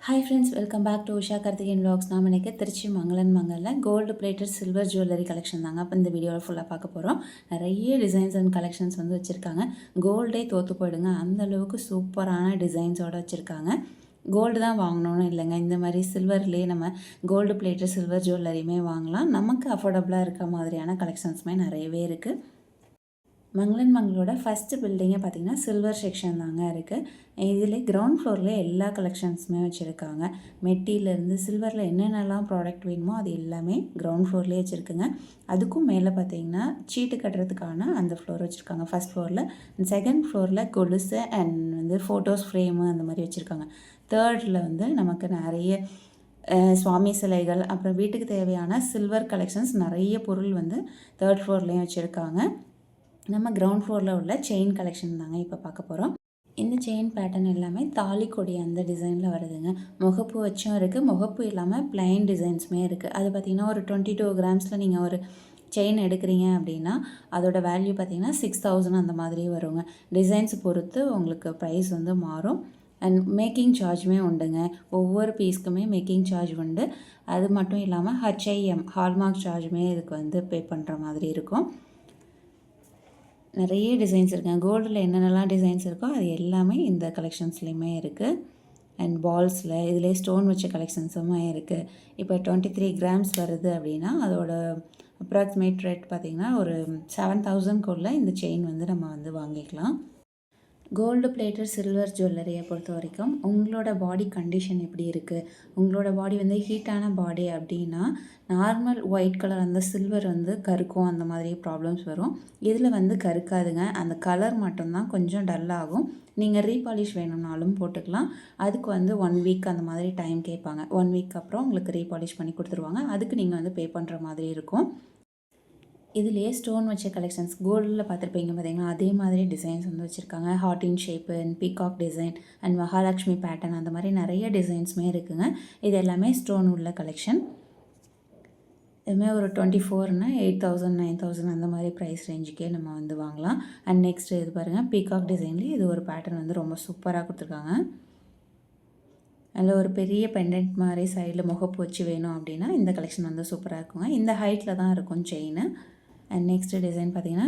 Hi friends, welcome back to Usha Karthikeyan vlogs. நாம் இன்றைக்கி திருச்சி மங்களன் மங்கலில் gold plated silver jewellery collection தாங்க அப்போ இந்த வீடியோவில் ஃபுல்லாக பார்க்க போகிறோம். நிறைய டிசைன்ஸ் அண்ட் கலெக்ஷன்ஸ் வந்து வச்சுருக்காங்க. கோல்டே தோற்று போயிடுங்க, அந்தளவுக்கு சூப்பரான டிசைன்ஸோடு வச்சுருக்காங்க. கோல்டு தான் வாங்கணும்னு இல்லைங்க, இந்த மாதிரி சில்வர்லேயே நம்ம கோல்டு பிளேட்டட் சில்வர் ஜுவல்லரியுமே வாங்கலாம். நமக்கு அஃபோர்டபுளாக இருக்க மாதிரியான கலெக்ஷன்ஸுமே நிறையவே இருக்குது. மங்களன் மங்களோட ஃபஸ்ட்டு பில்டிங்கே பார்த்திங்கன்னா சில்வர் செக்ஷன் தாங்க இருக்குது. இதில் கிரவுண்ட் ஃப்ளோரில் எல்லா கலெக்ஷன்ஸுமே வச்சுருக்காங்க. மெட்டியிலேருந்து சில்வரில் என்னென்னலாம் ப்ராடக்ட் வேணுமோ அது எல்லாமே கிரவுண்ட் ஃப்ளோர்லேயே வச்சுருக்குங்க. அதுக்கும் மேலே பார்த்திங்கன்னா சீட்டு கட்டுறதுக்கான அந்த ஃப்ளோர் வச்சுருக்காங்க ஃபஸ்ட் ஃப்ளோரில். செகண்ட் ஃப்ளோரில் கொலுசு அண்ட் வந்து ஃபோட்டோஸ் ஃப்ரேமு அந்த மாதிரி வச்சுருக்காங்க. தேர்டில் வந்து நமக்கு நிறைய சுவாமி சிலைகள், அப்புறம் வீட்டுக்கு தேவையான சில்வர் கலெக்ஷன்ஸ் நிறைய பொருள் வந்து தேர்ட் ஃப்ளோர்லேயும் வச்சுருக்காங்க. நம்ம கிரவுண்ட் ஃப்ளோரில் உள்ள செயின் கலெக்ஷன் தாங்க இப்போ பார்க்க போகிறோம். இந்த செயின் பேட்டர்ன் எல்லாமே தாலி கொடி அந்த டிசைனில் வருதுங்க. முகப்பு வச்சும் இருக்குது, முகப்பு இல்லாமல் பிளைன் டிசைன்ஸுமே இருக்குது. அது பார்த்திங்கன்னா ஒரு 22 கிராம்ஸில் நீங்கள் ஒரு செயின் எடுக்கிறீங்க அப்படின்னா அதோட வேல்யூ பார்த்திங்கன்னா 6000 அந்த மாதிரி வருங்க. டிசைன்ஸ் பொறுத்து உங்களுக்கு ப்ரைஸ் வந்து மாறும். அண்ட் மேக்கிங் சார்ஜுமே உண்டுங்க. ஒவ்வொரு பீஸ்க்குமே மேக்கிங் சார்ஜ் உண்டு. அது மட்டும் இல்லாமல் HIM ஹால்மார்க் சார்ஜுமே இதுக்கு வந்து பே பண்ணுற மாதிரி இருக்கும். நிறைய டிசைன்ஸ் இருக்குங்க. கோல்டில் என்னென்னலாம் டிசைன்ஸ் இருக்கோ அது எல்லாமே இந்த கலெக்ஷன்ஸ்லேயுமே இருக்குது. அண்ட் பால்ஸில் இதிலே ஸ்டோன் வச்ச கலெக்ஷன்ஸுமே இருக்குது. இப்போ 23 கிராம்ஸ் வருது அப்படின்னா அதோட அப்ராக்சிமேட் ரேட் பார்த்திங்கன்னா ஒரு 7000க்குள்ளே இந்த செயின் வந்து நம்ம வந்து வாங்கிக்கலாம். கோல்டு பிளேட்டட் சில்வர் ஜுவல்லரியை பொறுத்த வரைக்கும் உங்களோட பாடி கண்டிஷன் எப்படி இருக்குது, உங்களோட பாடி வந்து ஹீட்டான பாடி அப்படின்னா நார்மல் ஒயிட் கலர் அந்த சில்வர் வந்து கருக்கும், அந்த மாதிரி ப்ராப்ளம்ஸ் வரும். இதில் வந்து கருக்காதுங்க, அந்த கலர் மட்டும்தான் கொஞ்சம் டல்லாகும். நீங்கள் ரீபாலிஷ் வேணும்னாலும் போட்டுக்கலாம். அதுக்கு வந்து 1 வீக் அந்த மாதிரி டைம் கேட்பாங்க. 1 வீக் அப்புறம் உங்களுக்கு ரீபாலிஷ் பண்ணி கொடுத்துருவாங்க. அதுக்கு நீங்கள் வந்து பே பண்ணுற மாதிரி இருக்கும். இதுலேயே ஸ்டோன் வச்ச கலெக்ஷன்ஸ் கோல்டில் பார்த்துருப்பீங்க பார்த்தீங்கன்னா, அதே மாதிரி டிசைன்ஸ் வந்து வச்சுருக்காங்க. Heart in shape and peacock design and Mahalakshmi pattern அந்த மாதிரி நிறைய டிசைன்ஸுமே இருக்குங்க. இது எல்லாமே ஸ்டோன் உள்ள கலெக்ஷன். இதுமாதிரி ஒரு 24னா 8000 9000 அந்த மாதிரி ப்ரைஸ் ரேஞ்சுக்கே நம்ம வந்து வாங்கலாம். அண்ட் நெக்ஸ்ட் இது பாருங்கள், பீகாக் டிசைன்லேயே இது ஒரு பேட்டர்ன் வந்து ரொம்ப சூப்பராக கொடுத்துருக்காங்க. அதில் ஒரு பெரிய பெண்டன்ட் மாதிரி சைடில் முகப்பு வச்சு வேணும் அப்படின்னா இந்த கலெக்ஷன் வந்து சூப்பராக இருக்குங்க. இந்த ஹைட்டில் தான் இருக்கும் செயின். அண்ட் நெக்ஸ்ட் டிசைன் பார்த்திங்கன்னா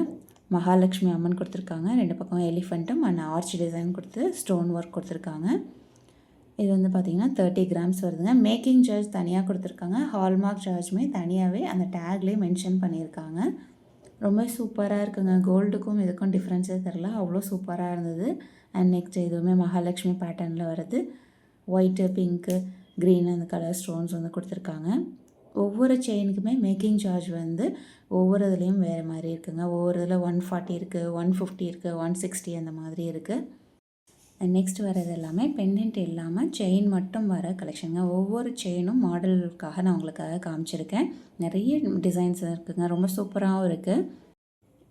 மகாலட்சுமி அம்மன் கொடுத்துருக்காங்க. 2 பக்கம் எலிஃபெண்ட்டும் அண்ட் ஆர்ச் டிசைன் கொடுத்து ஸ்டோன் ஒர்க் கொடுத்துருக்காங்க. இது வந்து பார்த்திங்கன்னா 30 கிராம்ஸ் வருதுங்க. மேக்கிங் சார்ஜ் தனியாக கொடுத்துருக்காங்க. ஹால்மார்க் சார்ஜுமே தனியாகவே அந்த டேக்லேயே மென்ஷன் பண்ணியிருக்காங்க. ரொம்ப சூப்பராக இருக்குங்க. கோல்டுக்கும் இதுக்கும் டிஃப்ரென்ஸே தெரில, அவ்வளோ சூப்பராக இருந்தது. அண்ட் நெக்ஸ்ட் இதுவுமே மகாலட்சுமி பேட்டர்னில் வருது. ஒயிட்டு, பிங்க்கு, க்ரீன் அந்த கலர் ஸ்டோன்ஸ் வந்து கொடுத்துருக்காங்க. ஒவ்வொரு செயினுக்குமே மேக்கிங் சார்ஜ் வந்து ஒவ்வொரு இதுலேயும் வேறு மாதிரி இருக்குங்க. ஒவ்வொரு இதில் 140 இருக்குது, 150 இருக்குது, 160 அந்த மாதிரி இருக்குது. அண்ட் நெக்ஸ்ட் வர்றது எல்லாமே பெண்டன்ட் இல்லாமல் செயின் மட்டும் வர கலெக்ஷனுங்க. ஒவ்வொரு செயினும் மாடலுக்காக நான் உங்களுக்காக காமிச்சிருக்கேன். நிறைய டிசைன்ஸ் இருக்குங்க, ரொம்ப சூப்பராகவும் இருக்குது.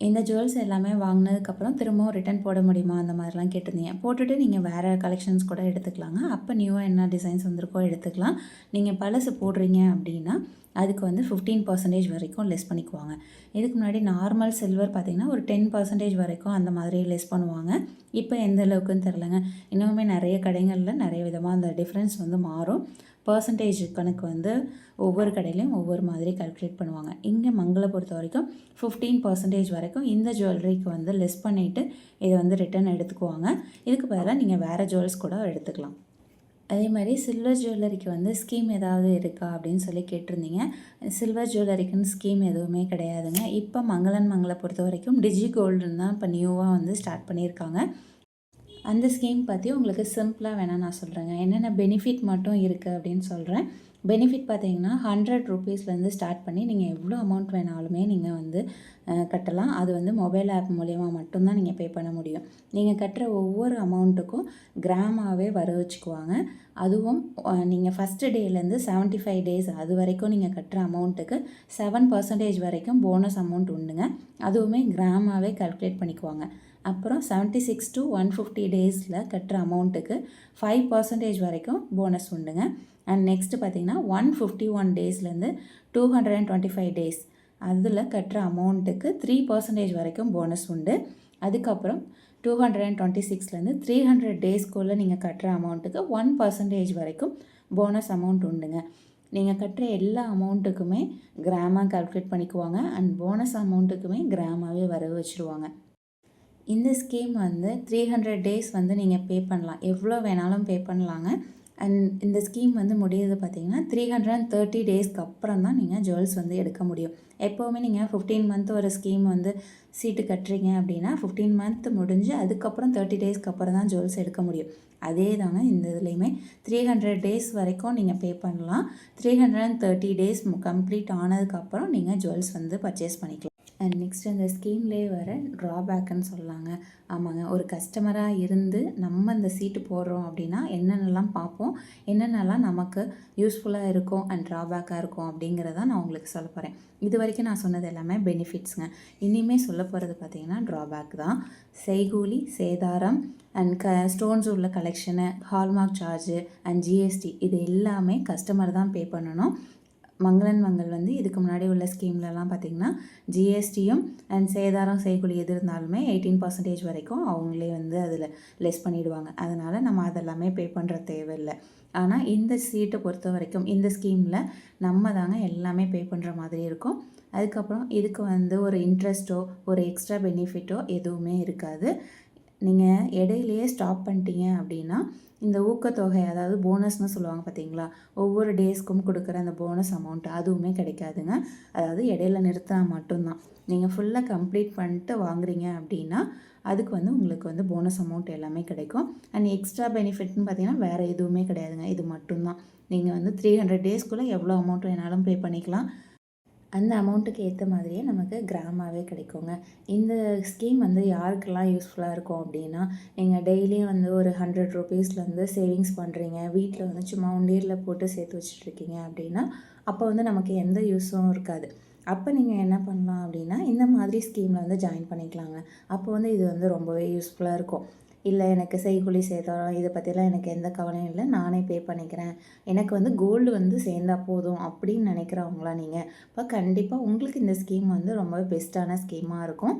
இந்த ஜுவல்ஸ் எல்லாமே வாங்கினதுக்கப்புறம் திரும்பவும் ரிட்டன் போட முடியுமா அந்த மாதிரிலாம் கேட்டிருந்தீங்க. போட்டுட்டு நீங்கள் வேறு கலெக்ஷன்ஸ் கூட எடுத்துக்கலாங்க. அப்போ நியூவாக என்ன டிசைன்ஸ் வந்திருக்கோ எடுத்துக்கலாம். நீங்கள் பழசு போடுறீங்க அப்படின்னா அதுக்கு வந்து 15% வரைக்கும் லெஸ் பண்ணிக்குவாங்க. இதுக்கு முன்னாடி நார்மல் சில்வர் பார்த்திங்கன்னா ஒரு 10% வரைக்கும் அந்த மாதிரி லெஸ் பண்ணுவாங்க. இப்போ எந்த அளவுக்குன்னு தெரிலங்க. இன்னுமே நிறைய கடைகளில் நிறைய விதமாக அந்த டிஃப்ரென்ஸ் வந்து மாறும். பர்சன்டேஜ் கணக்கு வந்து ஒவ்வொரு கடையிலையும் ஒவ்வொரு மாதிரி கால்குலேட் பண்ணுவாங்க. இங்கே மங்களை பொறுத்த வரைக்கும் 15% வரைக்கும் இந்த ஜுவல்லரிக்கு வந்து லெஸ் பண்ணிவிட்டு இதை வந்து ரிட்டன் எடுத்துக்குவாங்க. இதுக்கு பதிலாக நீங்கள் வேறு ஜுவல்ஸ் கூட எடுத்துக்கலாம். அதே மாதிரி சில்வர் ஜுவல்லரிக்கு வந்து ஸ்கீம் ஏதாவது இருக்கா அப்படின்னு சொல்லி கேட்டிருந்தீங்க. சில்வர் ஜுவல்லரிக்குன்னு ஸ்கீம் எதுவுமே கிடையாதுங்க. இப்போ மங்களன் மங்களை பொறுத்த வரைக்கும் டிஜி கோல்டுன்னு தான் இப்போ நியூவாக வந்து ஸ்டார்ட் பண்ணியிருக்காங்க. அந்த ஸ்கீம் பற்றி உங்களுக்கு சிம்பிளாக வேணால் நான் சொல்கிறேங்க. என்னென்ன பெனிஃபிட் மட்டும் இருக்குது அப்படின்னு சொல்கிறேன். பெனிஃபிட் பார்த்தீங்கன்னா 100 ரூபீஸ்லேருந்து ஸ்டார்ட் பண்ணி நீங்கள் எவ்வளோ அமௌண்ட் வேணாலுமே நீங்கள் வந்து கட்டலாம். அது வந்து மொபைல் ஆப் மூலயமா மட்டும்தான் நீங்கள் பே பண்ண முடியும். நீங்கள் கட்டுற ஒவ்வொரு அமௌண்ட்டுக்கும் கிராமாகவே வர வச்சுக்குவாங்க. அதுவும் நீங்கள் ஃபஸ்ட்டு டேலேருந்து 75 டேஸ் அது வரைக்கும் நீங்கள் கட்டுற அமௌண்ட்டுக்கு 7% வரைக்கும் போனஸ் அமௌண்ட் உண்டுங்க. அதுவுமே கிராமாகவே கால்குலேட் பண்ணிக்குவாங்க. அப்புறம் 76 to 150 டேஸில் கட்டுற அமௌண்ட்டுக்கு 5% வரைக்கும் போனஸ் உண்டுங்க. அண்ட் நெக்ஸ்ட்டு பார்த்திங்கன்னா 151 டேஸ்லேருந்து 225 டேஸ் அதில் கட்டுற அமௌண்ட்டுக்கு 3% வரைக்கும் போனஸ் உண்டு. அதுக்கப்புறம் 226லேருந்து 300 டேஸ்க்குள்ளே நீங்கள் கட்டுற அமௌண்ட்டுக்கு 1% வரைக்கும் போனஸ் அமௌண்ட் உண்டுங்க. நீங்கள் கட்டுற எல்லா அமௌண்ட்டுக்குமே கிராமாக கால்குலேட் பண்ணிக்குவாங்க அண்ட் போனஸ் அமௌண்ட்டுக்குமே கிராமாகவே வர வச்சுருவாங்க. இந்த ஸ்கீம் வந்து 300 டேஸ் வந்து நீங்கள் பே பண்ணலாம், எவ்வளோ வேணாலும் பே பண்ணலாங்க. அண்ட் இந்த ஸ்கீம் வந்து முடியுது பார்த்திங்கன்னா 330 டேஸ்க்கு அப்புறம் தான் நீங்கள் ஜுவல்ஸ் வந்து எடுக்க முடியும். எப்போவுமே நீங்கள் 15 மந்த் ஒரு ஸ்கீம் வந்து சீட்டு கட்டுறீங்க அப்படின்னா 15 மந்த் முடிஞ்சு அதுக்கப்புறம் 30 டேஸ்க்கு அப்புறம் தான் ஜுவல்ஸ் எடுக்க முடியும். அதே தாங்க இந்த இதுலேயுமே 300 டேஸ் வரைக்கும் நீங்கள் பே பண்ணலாம். 330 டேஸ் கம்ப்ளீட் ஆனதுக்கப்புறம் நீங்கள் ஜுவல்ஸ் வந்து பர்ச்சேஸ் பண்ணிக்கலாம். அண்ட் நெக்ஸ்ட் இந்த ஸ்கீம்லேயே வர ட்ராபேக்குன்னு சொல்லலாங்க. ஆமாங்க, ஒரு கஸ்டமராக இருந்து நம்ம இந்த சீட்டு போடுறோம் அப்படின்னா என்னென்னலாம் பார்ப்போம், என்னென்னலாம் நமக்கு யூஸ்ஃபுல்லாக இருக்கும் அண்ட் ட்ராபேக்காக இருக்கும் அப்படிங்கிறத நான் உங்களுக்கு சொல்ல போகிறேன். இது வரைக்கும் நான் சொன்னது எல்லாமே பெனிஃபிட்ஸுங்க. இனிமேல் சொல்ல போகிறது பார்த்திங்கன்னா ட்ராபேக் தான். செய்கூலி, சேதாரம் அண்ட் ஸ்டோன்ஸ் உள்ள collection, hallmark charge and GST இது எல்லாமே கஸ்டமர் தான் பே பண்ணணும். மங்களன் மங்கள் வந்து இதுக்கு முன்னாடி உள்ள ஸ்கீம்லலாம் பார்த்திங்கன்னா ஜிஎஸ்டியும் அண்ட் சேதாரம் செய்கூலி எது இருந்தாலுமே 18% வரைக்கும் அவங்களே வந்து அதில் லெஸ் பண்ணிவிடுவாங்க. அதனால் நம்ம அதெல்லாமே பே பண்ணுற தேவையில்லை. ஆனால் இந்த சீட்டை பொறுத்த வரைக்கும் இந்த ஸ்கீமில் நம்ம தாங்க எல்லாமே பே பண்ணுற மாதிரி இருக்கும். அதுக்கப்புறம் இதுக்கு வந்து ஒரு இன்ட்ரெஸ்ட்டோ ஒரு எக்ஸ்ட்ரா பெனிஃபிட்டோ எதுவுமே இருக்காது. நீங்கள் இடையிலையே ஸ்டாப் பண்ணிட்டீங்க அப்படின்னா இந்த ஊக்கத்தொகை, அதாவது போனஸ்னு சொல்லுவாங்க பார்த்தீங்களா, ஒவ்வொரு டேஸ்க்கும் கொடுக்குற அந்த போனஸ் அமௌண்ட்டு அதுவுமே கிடைக்காதுங்க. அதாவது இடையில நிறுத்தினா மட்டும்தான். நீங்கள் ஃபுல்லாக கம்ப்ளீட் பண்ணிட்டு வாங்குறீங்க அப்படின்னா அதுக்கு வந்து உங்களுக்கு வந்து போனஸ் அமௌண்ட் எல்லாமே கிடைக்கும். அண்ட் எக்ஸ்ட்ரா பெனிஃபிட்னு பார்த்தீங்கன்னா வேறு எதுவுமே கிடையாதுங்க, இது மட்டும்தான். நீங்கள் வந்து 300 டேஸ்க்குள்ளே எவ்வளோ அமௌண்ட் வேணாலும் பே பண்ணிக்கலாம். அந்த அமௌண்ட்டுக்கு ஏற்ற மாதிரியே நமக்கு கிராமாகவே கிடைக்குங்க. இந்த ஸ்கீம் வந்து யாருக்கெல்லாம் யூஸ்ஃபுல்லாக இருக்கும் அப்படின்னா, நீங்கள் டெய்லியும் வந்து ஒரு 100 ருபீஸ்லேருந்து சேவிங்ஸ் பண்ணுறீங்க, வீட்டில் வந்து சும்மா உண்டியலில் போட்டு சேர்த்து வச்சுட்ருக்கீங்க அப்படின்னா அப்போ வந்து நமக்கு எந்த யூஸும் இருக்காது. அப்போ நீங்கள் என்ன பண்ணலாம் அப்படின்னா இந்த மாதிரி ஸ்கீமில் வந்து ஜாயின் பண்ணிக்கலாங்க. அப்போ வந்து இது வந்து ரொம்பவே யூஸ்ஃபுல்லாக இருக்கும். இல்லை எனக்கு செய்கூலி சேதாரம் இதை பற்றிலாம் எனக்கு எந்த கவலையும் இல்லை, நானே பே பண்ணிக்கிறேன், எனக்கு வந்து கோல்டு வந்து சேர்ந்தால் போதும் அப்படின்னு நினைக்கிறவங்களாம் நீங்கள் இப்போ கண்டிப்பாக உங்களுக்கு இந்த ஸ்கீம் வந்து ரொம்ப பெஸ்ட்டான ஸ்கீமாக இருக்கும்.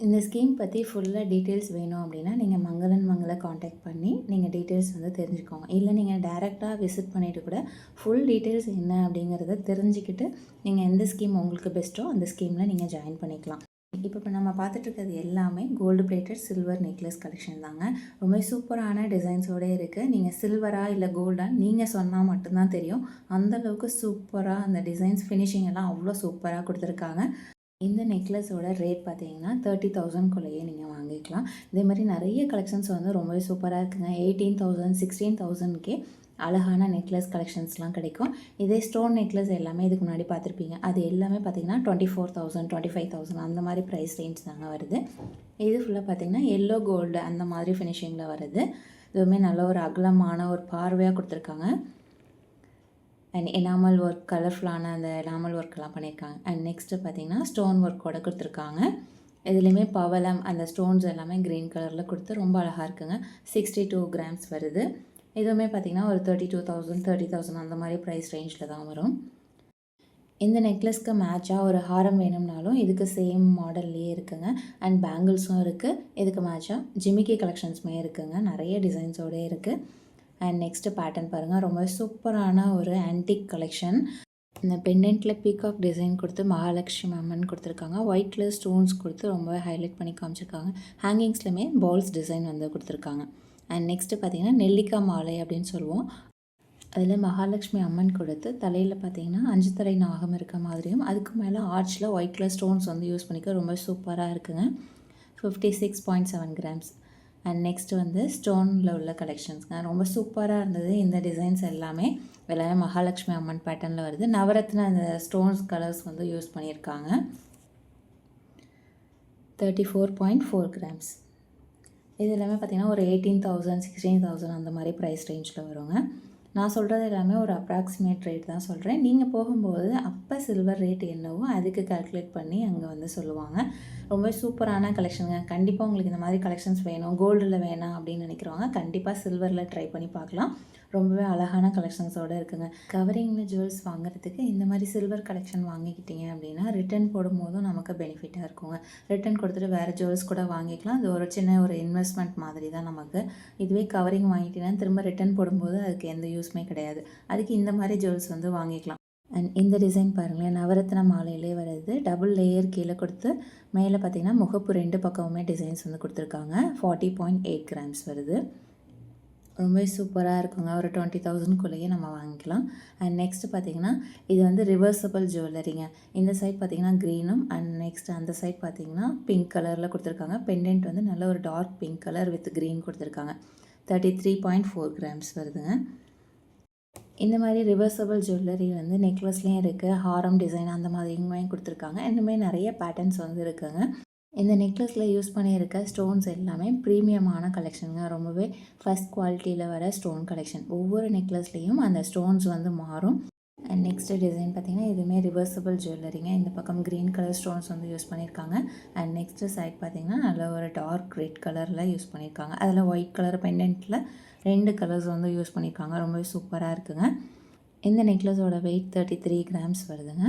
இந்த ஸ்கீம் பற்றி ஃபுல்லாக டீட்டெயில்ஸ் வேணும் அப்படின்னா நீங்கள் மங்களன் மங்களை காண்டாக்ட் பண்ணி நீங்கள் டீட்டெயில்ஸ் வந்து தெரிஞ்சுக்கோங்க. இல்லை நீங்கள் டைரெக்டாக விசிட் பண்ணிவிட்டு கூட ஃபுல் டீட்டெயில்ஸ் என்ன அப்படிங்கிறத தெரிஞ்சுக்கிட்டு நீங்கள் எந்த ஸ்கீம் உங்களுக்கு பெஸ்ட்டோ அந்த ஸ்கீமில் நீங்கள் ஜாயின் பண்ணிக்கலாம். இப்போ நம்ம பார்த்துட்ருக்கிறது எல்லாமே gold plated silver necklace collection தாங்க. ரொம்ப சூப்பரான டிசைன்ஸோடு இருக்குது. நீங்கள் சில்வரா இல்லை கோல்டா நீங்கள் சொன்னால் மட்டும்தான் தெரியும். அந்தளவுக்கு சூப்பராக அந்த டிசைன்ஸ் ஃபினிஷிங் எல்லாம் அவ்வளோ சூப்பராக கொடுத்துருக்காங்க. இந்த நெக்லஸோட ரேட் பார்த்தீங்கன்னா 30,000க்குள்ளேயே நீங்கள் வாங்கிக்கலாம். இதே மாதிரி நிறைய கலெக்ஷன்ஸ் வந்து ரொம்பவே சூப்பராக இருக்குங்க. 18,000 16,000க்கே அழகான நெக்லஸ் கலெக்ஷன்ஸ்லாம் கிடைக்கும். இதே ஸ்டோன் நெக்லஸ் எல்லாமே இதுக்கு முன்னாடி பார்த்துருப்பீங்க. அது எல்லாமே பார்த்திங்கன்னா 24,000 25,000 அந்த மாதிரி ப்ரைஸ் ரேஞ்ச் தாங்க வருது. இது ஃபுல்லாக பார்த்திங்கன்னா எல்லோ கோல்டு அந்த மாதிரி ஃபினிஷிங்கில் வருது. இதுவுமே நல்ல ஒரு அகலமான ஒரு பார்வையாக கொடுத்துருக்காங்க. அண்ட் எனாமல் ஒர்க், கலர்ஃபுல்லான அந்த எனாமல் ஒர்க்கெல்லாம் பண்ணியிருக்காங்க. அண்ட் நெக்ஸ்ட்டு பார்த்திங்கன்னா ஸ்டோன் ஒர்க்கோட கொடுத்துருக்காங்க. இதுலேயுமே பவளம் அந்த ஸ்டோன்ஸ் எல்லாமே க்ரீன் கலரில் கொடுத்து ரொம்ப அழகாக இருக்குங்க. 62 கிராம்ஸ் வருது. இதுவுமே பார்த்திங்கன்னா ஒரு 32,000 30,000 அந்த மாதிரி ப்ரைஸ் ரேஞ்சில் தான் வரும். இந்த நெக்லஸ்க்கு மேட்சாக ஒரு ஹாரம் வேணும்னாலும் இதுக்கு சேம் மாடல்லையே இருக்குங்க. அண்ட் பேங்கிள்ஸும் இருக்குது. இதுக்கு மேட்சாக ஜிமிக்கி கலெக்ஷன்ஸுமே இருக்குங்க. நிறைய டிசைன்ஸோடு இருக்குது. அண்ட் நெக்ஸ்ட்டு பேட்டர்ன் பாருங்கள், ரொம்ப சூப்பரான ஒரு ஆன்டிக் கலெக்ஷன். இந்த பெண்டன்ட்டில் பீகாக் டிசைன் கொடுத்து மகாலட்சுமி அம்மன் கொடுத்துருக்காங்க. ஒயிட் கலர் ஸ்டோன்ஸ் கொடுத்து ரொம்பவே ஹைலைட் பண்ணி காமிச்சிருக்காங்க. ஹேங்கிங்ஸ்லையுமே பால்ஸ் டிசைன் வந்து கொடுத்துருக்காங்க. அண்ட் நெக்ஸ்ட்டு பார்த்திங்கன்னா நெல்லிக்காய் மாலை அப்படின்னு சொல்லுவோம். அதில் மகாலட்சுமி அம்மன் கொடுத்து தலையில் பார்த்திங்கன்னா 5 தலை நாகம் இருக்க மாதிரியும் அதுக்கு மேலே ஆர்ச்சில் ஒயிட் கலர் ஸ்டோன்ஸ் வந்து யூஸ் பண்ணிக்க ரொம்ப சூப்பராக இருக்குங்க. 56.7 கிராம்ஸ். அண்ட் நெக்ஸ்ட் வந்து ஸ்டோனில் உள்ள கலெக்ஷன்ஸ்ங்க. ரொம்ப சூப்பராக இருந்தது. இந்த டிசைன்ஸ் எல்லாமே மகாலட்சுமி அம்மன் பேட்டர்னில் வருது. நவரத்ன அந்த ஸ்டோன்ஸ் கலர்ஸ் வந்து யூஸ் பண்ணியிருக்காங்க. 34.4 கிராம்ஸ். இது எல்லாமே பார்த்திங்கன்னா ஒரு 18,000 16,000 அந்த மாதிரி ப்ரைஸ் ரேஞ்சில் வருங்க. நான் சொல்கிறது எல்லாமே ஒரு அப்ராக்சிமேட் ரேட் தான் சொல்கிறேன். நீங்கள் போகும்போது அப்போ சில்வர் ரேட் என்னவோ அதுக்கு கால்குலேட் பண்ணி அங்கே வந்து சொல்லுவாங்க. ரொம்ப சூப்பரான கலெக்ஷனுங்க. கண்டிப்பாக உங்களுக்கு இந்த மாதிரி கலெக்ஷன்ஸ் வேணும், கோல்டில் வேணாம் அப்படின்னு நினைக்கிறவங்க கண்டிப்பாக சில்வரில் ட்ரை பண்ணி பார்க்கலாம். ரொம்பவே அழகான கலெக்ஷன்ஸோடு இருக்குங்க. கவரிங்கில் ஜுவல்ஸ் வாங்குறதுக்கு இந்த மாதிரி சில்வர் கலெக்ஷன் வாங்கிக்கிட்டீங்க அப்படின்னா ரிட்டன் போடும்போதும் நமக்கு பெனிஃபிட்டாக இருக்குங்க. ரிட்டன் கொடுத்துட்டு வேறு ஜுவல்ஸ் கூட வாங்கிக்கலாம். அது ஒரு சின்ன ஒரு இன்வெஸ்ட்மெண்ட் மாதிரி தான் நமக்கு. இதுவே கவரிங் வாங்கிட்டீங்கன்னா திரும்ப ரிட்டன் போடும்போது அதுக்கு எந்த யூஸுமே கிடையாது. அதுக்கு இந்த மாதிரி ஜுவல்ஸ் வந்து வாங்கிக்கலாம். அண்ட் இந்த டிசைன் பாருங்களேன், நவரத்ன மாலையிலே வருது. டபுள் லேயர் கீழே கொடுத்து மேலே பார்த்தீங்கன்னா முகப்பு 2 பக்கமுமே டிசைன்ஸ் வந்து கொடுத்துருக்காங்க. 40.8 கிராம்ஸ் வருது. ரொம்பவே சூப்பராக இருக்குங்க. ஒரு 20,000க்குள்ளேயே நம்ம வாங்கிக்கலாம். அண்ட் நெக்ஸ்ட்டு பார்த்திங்கன்னா இது வந்து ரிவர்சபிள் ஜுவல்லரிங்க. இந்த சைட் பார்த்திங்கன்னா க்ரீனும் அண்ட் நெக்ஸ்ட் அந்த சைட் பார்த்திங்கன்னா பிங்க் கலரில் கொடுத்துருக்காங்க. பெண்டன்ட் வந்து நல்ல ஒரு dark pink colour with green கொடுத்துருக்காங்க. 33.4 கிராம்ஸ் வருதுங்க. இந்த மாதிரி ரிவர்சபிள் ஜுவல்லரி வந்து நெக்லஸ்லேயும் இருக்குது, ஹாரம் டிசைன் அந்த மாதிரியுமே கொடுத்துருக்காங்க. இன்னுமே நிறைய பேட்டர்ன்ஸ் வந்து இருக்குங்க. இந்த நெக்லஸில் யூஸ் பண்ணியிருக்க ஸ்டோன்ஸ் எல்லாமே ப்ரீமியமான கலெக்ஷனுங்க. ரொம்பவே ஃபஸ்ட் குவாலிட்டியில் வர ஸ்டோன் கலெக்ஷன். ஒவ்வொரு நெக்லஸ்லேயும் அந்த ஸ்டோன்ஸ் வந்து மாறும். அண்ட் நெக்ஸ்ட்டு டிசைன் பார்த்திங்கன்னா இதுவுமே ரிவர்சபிள் ஜுவல்லரிங்க. இந்த பக்கம் க்ரீன் கலர் ஸ்டோன்ஸ் வந்து யூஸ் பண்ணியிருக்காங்க. அண்ட் நெக்ஸ்ட்டு சைட் பார்த்திங்கன்னா நல்ல ஒரு டார்க் ரெட் கலரில் யூஸ் பண்ணியிருக்காங்க. அதில் ஒயிட் கலர் பெண்டன்ட்டில் 2 கலர்ஸ் வந்து யூஸ் பண்ணியிருக்காங்க. ரொம்பவே சூப்பராக இருக்குங்க. இந்த நெக்லஸோட வெயிட் 33 கிராம்ஸ் வருதுங்க.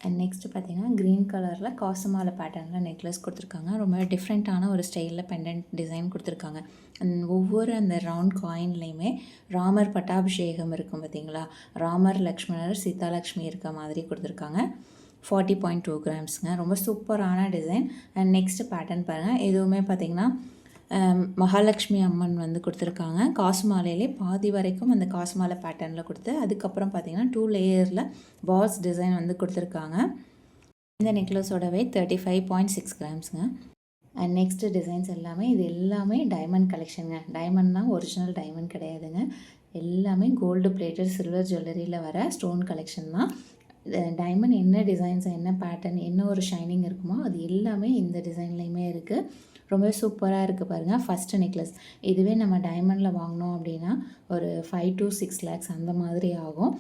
அண்ட் நெக்ஸ்ட்டு பார்த்திங்கன்னா க்ரீன் கலரில் காசுமாலை பேட்டர்னில் நெக்லஸ் கொடுத்துருக்காங்க. ரொம்ப டிஃப்ரெண்ட்டான ஒரு ஸ்டைலில் பெண்டன்ட் டிசைன் கொடுத்துருக்காங்க. அண்ட் ஒவ்வொரு அந்த ரவுண்ட் காயின்லேயுமே ராமர் பட்டாபிஷேகம் இருக்கும் பார்த்திங்களா, ராமர் லக்ஷ்மணர் சீதாலக்ஷ்மி இருக்க மாதிரி கொடுத்துருக்காங்க. 40.2 கிராம்ஸுங்க. ரொம்ப சூப்பரான டிசைன். அண்ட் நெக்ஸ்ட்டு பேட்டர்ன் பாருங்கள். எதுவுமே பார்த்திங்கன்னா மகாலட்சுமி அம்மன் வந்து கொடுத்துருக்காங்க. காசு மாலையிலே பாதி வரைக்கும் அந்த காசு மாலை பேட்டர்னில் கொடுத்து அதுக்கப்புறம் பார்த்திங்கன்னா 2 லேயரில் பால்ஸ் டிசைன் வந்து கொடுத்துருக்காங்க. இந்த நெக்லஸோட வெயிட் 35.6 கிராம்ஸுங்க. அண்ட் நெக்ஸ்ட்டு டிசைன்ஸ் இது எல்லாமே டைமண்ட் கலெக்ஷனுங்க. டைமண்ட்னா ஒரிஜினல் டைமண்ட் கிடையாதுங்க. எல்லாமே கோல்டு பிளேட்டட் சில்வர் ஜுவல்லரியில் வர ஸ்டோன் கலெக்ஷன் தான். டைமண்ட் என்ன டிசைன்ஸ், என்ன பேட்டர்ன், என்ன ஒரு ஷைனிங் இருக்குமோ அது எல்லாமே இந்த டிசைன்லேயுமே இருக்குது. ரொம்பவே சூப்பராக இருக்குது பாருங்கள். ஃபஸ்ட்டு நெக்லஸ் இதுவே நம்ம டைமண்டில் வாங்கினோம் அப்படின்னா ஒரு 5 to 6 lakhs அந்த மாதிரி ஆகும்.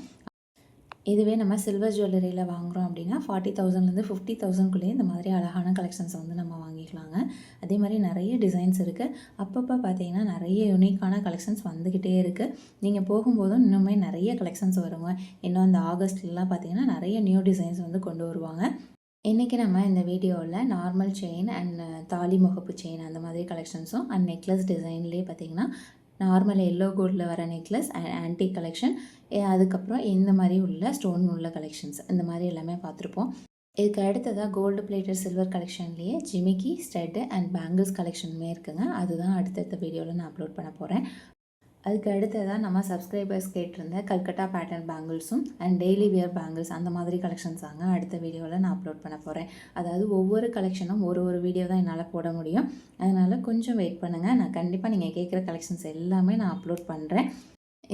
இதுவே நம்ம சில்வர் ஜுவல்லரியில் வாங்குகிறோம் அப்படின்னா 40,000லேருந்து 50,000க்குள்ளேயே இந்த மாதிரி அழகான கலெக்ஷன்ஸை வந்து நம்ம வாங்கிக்கலாங்க. அதே மாதிரி நிறைய டிசைன்ஸ் இருக்குது. அப்பப்போ பார்த்தீங்கன்னா நிறைய யூனிக்கான கலெக்ஷன்ஸ் வந்துக்கிட்டே இருக்குது. நீங்கள் போகும்போதும் இன்னுமே நிறைய கலெக்ஷன்ஸ் வருங்க. இன்னும் அந்த ஆகஸ்ட்லாம் பார்த்தீங்கன்னா நிறைய நியூ டிசைன்ஸ் வந்து கொண்டு வருவாங்க. இன்றைக்கி நம்ம இந்த வீடியோவில் நார்மல் செயின் அண்ட் தாலி முகப்பு செயின் அந்த மாதிரி கலெக்ஷன்ஸும் அண்ட் நெக்லஸ் டிசைன்லேயே பார்த்திங்கன்னா நார்மல் எல்லோ கோல்டில் வர நெக்லஸ் அண்ட் ஆன்டிக் கலெக்ஷன், அதுக்கப்புறம் இந்த மாதிரி உள்ள ஸ்டோன் உள்ள கலெக்ஷன்ஸ் இந்த மாதிரி எல்லாமே பார்த்துருப்போம். இதுக்கு அடுத்ததாக கோல்டு பிளேட்டட் சில்வர் கலெக்ஷன்லேயே ஜிமிக்கி, ஸ்டெட்டு அண்ட் பேங்கிள்ஸ் கலெக்ஷனுமே இருக்குங்க. அதுதான் அடுத்தடுத்த வீடியோவில் நான் அப்லோட் பண்ண போகிறேன். அதுக்கு அடுத்ததாக நம்ம சப்ஸ்கிரைபர்ஸ் கேட்டிருந்த கல்கட்டா பேட்டர்ன் பேங்கிள்ஸும் அண்ட் டெய்லி வியர் பேங்கிள்ஸ் அந்த மாதிரி கலெக்ஷன்ஸ் தாங்க அடுத்த வீடியோவில் நான் அப்லோட் பண்ண போகிறேன். அதாவது ஒவ்வொரு கலெக்ஷனும் ஒரு வீடியோ தான் என்னால் போட முடியும். அதனால் கொஞ்சம் வெயிட் பண்ணுங்கள். நான் கண்டிப்பாக நீங்கள் கேட்குற கலெக்ஷன்ஸ் எல்லாமே நான் அப்லோட் பண்ணுறேன்.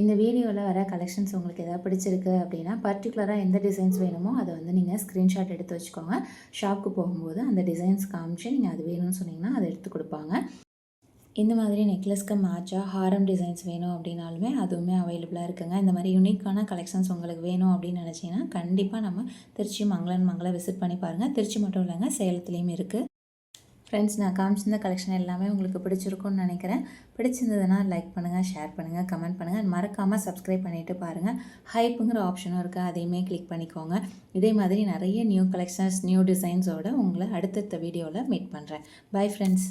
இந்த வீடியோவில் வர கலெக்ஷன்ஸ் உங்களுக்கு எதாவது பிடிச்சிருக்கு அப்படின்னா பர்டிகுலராக எந்த டிசைன்ஸ் வேணுமோ அதை வந்து நீங்கள் ஸ்க்ரீன்ஷாட் எடுத்து வச்சுக்கோங்க. ஷாப்புக்கு போகும்போது அந்த டிசைன்ஸ் காமிச்சு நீங்கள் அது வேணும்னு சொன்னீங்கன்னா அதை எடுத்து கொடுப்பாங்க. இந்த மாதிரி நெக்லஸ்க்கு மேட்சாக ஹாரம் டிசைன்ஸ் வேணும் அப்படின்னாலுமே அதுவுமே அவைலபிளாக இருக்குங்க. இந்த மாதிரி யூனிக்கான கலெக்ஷன்ஸ் உங்களுக்கு வேணும் அப்படின்னு நினச்சிங்கன்னா கண்டிப்பாக நம்ம திருச்சி மங்கள விசிட் பண்ணி பாருங்கள். திருச்சி மட்டும் இல்லைங்க, சேலத்துலேயும் இருக்குது. ஃப்ரெண்ட்ஸ், நான் காமிச்சிருந்த கலெக்ஷன் எல்லாமே உங்களுக்கு பிடிச்சிருக்கும்னு நினைக்கிறேன். பிடிச்சிருந்ததுன்னா லைக் பண்ணுங்கள், ஷேர் பண்ணுங்கள், கமெண்ட் பண்ணுங்கள். மறக்காமல் சப்ஸ்கிரைப் பண்ணிவிட்டு பாருங்கள். ஹைப்புங்கிற ஆப்ஷனும் இருக்குது, அதையுமே கிளிக் பண்ணிக்கோங்க. இதே மாதிரி நிறைய நியூ கலெக்ஷன்ஸ், நியூ டிசைன்ஸோடு உங்களை அடுத்தடுத்த வீடியோவில் மீட் பண்ணுறேன். Bye friends.